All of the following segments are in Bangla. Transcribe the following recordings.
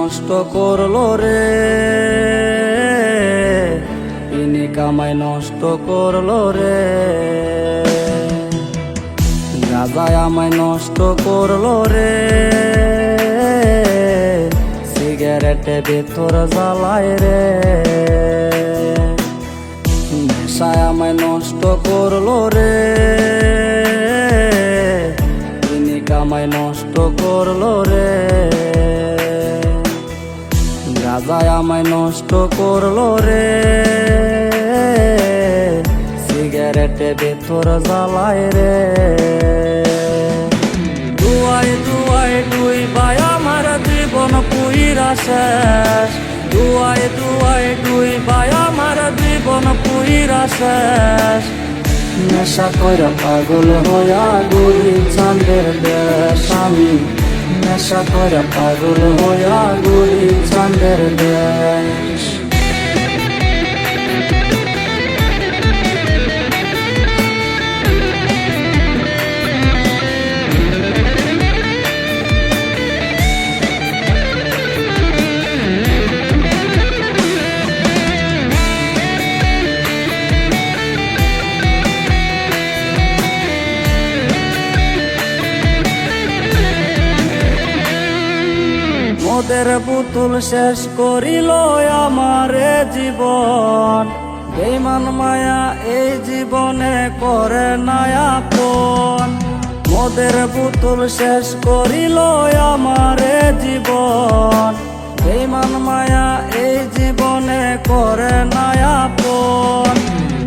নষ্ট করলো রে, ইনি কামাই নষ্ট করলো রে। গাঁজায় আমায় নষ্ট করলো রে, সিগারেটে ভেতর জ্বালায় রে। নেশায় আমায় নষ্ট করলো রে, ইনি কামাই নষ্ট করলো রে। গাঁজায় আমায় নষ্ট করলো রে, সিগারেটে ভেতর জ্বালায় রে। দুয়ায় দুয়ায় দুই ভাই আমার জীবন পুইরা শেষ। দুয়ায় দুয়ায় দুই ভাই আমার জীবন পুইরা শেষ। নেশা কইরা পাগল হইয়া ঘুরি চাঁদের দেশ আমি। নেশা কইরা পাগল হইয়া ঘুরি চাঁদের দেশ। মদের বোতল শেষ করিল আমার জীবন। বেঈমান মায়া এই জীবনে করে না আপন। মদের বোতল শেষ করিল আমার জীবন। বেঈমান মায়া এই জীবনে করে না আপন।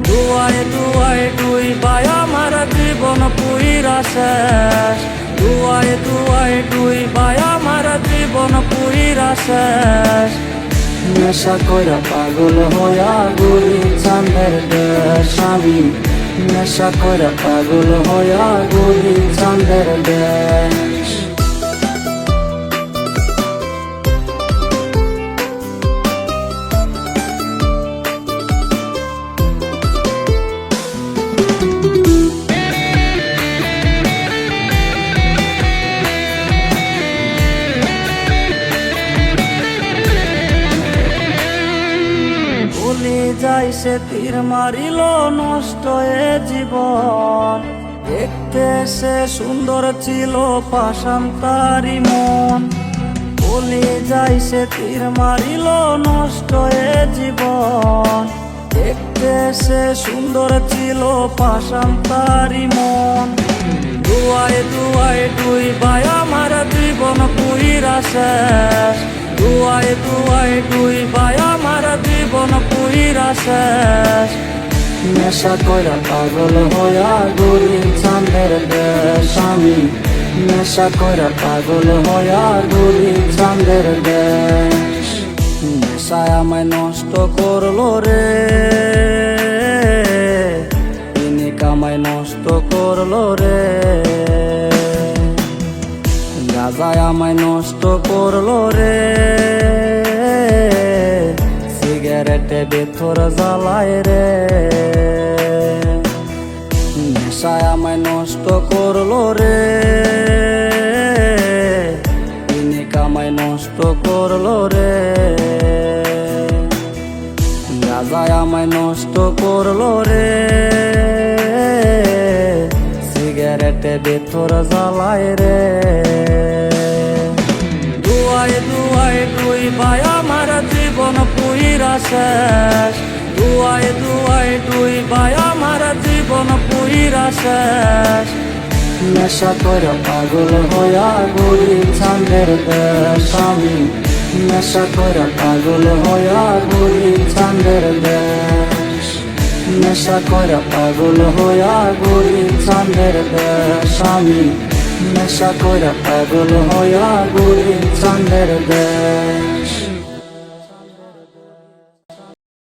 দুয়ায় দুয়ায় দুই ভাই আমার জীবন পুইরা শেষ। দুয়ায় দুয়ায় দুই ভাই আমার জীবন পুইরা শেষ। নেশা কইরা পাগল হইয়া ঘুরি চাঁদের দেশ আমি। নেশা কইরা পাগল হইয়া ঘুরি চাঁদের দেশ। যাইছে তীর মারিল নষ্ট এ জীবন। দেখতে সে সুন্দর ছিল পাষাণ তারি মন। বলি যাইছে তীর মারিল নষ্ট এ জীবন। দেখতে সে সুন্দর ছিল পাষাণ তারি মন। দুয়ায় দুয়ায় দুই ভাই আমার জীবন পুইরা শেষ। দুয়ায় দুয়ায় দুই ভাই আমার জীবন পুইরা শেষ। নেশা কইরা পাগল হইয়া ঘুরি চাঁদের দেশ আমি। নেশা কইরা পাগল হইয়া ঘুরি চাঁদের দেশ। নেশায় আমায় নষ্ট করলো রে, ইনি কামাই নষ্ট করলো রে। গাঁজায় আমায় নষ্ট করলো রে, সিগারেটে ভেতর জ্বালায় রে। নেশায় আমায় নষ্ট করলো রে, ইনি কামাই নষ্ট করলো রে। গাঁজায় আমায় নষ্ট করলো রে, সিগারেটে ভেতর জ্বালায় রে। দুয়ায় দুয়ায় দুই ভাই আমার জীবন পুইরা শেষ। দুয়ায় দুয়ায় দুই ভাই আমার জীবন পুইরা শেষ। নেশা কইরা পাগল হইয়া ঘুরি চাঁদের দেশ আমি। নেশা কইরা পাগল হইয়া ঘুরি চাঁদের দেশ। নেশা কইরা পাগল হইয়া ঘুরি চাঁদের দেশ আমি। নেশা কইরা পাগল হইয়া ঘুরি চাঁদের দেশ।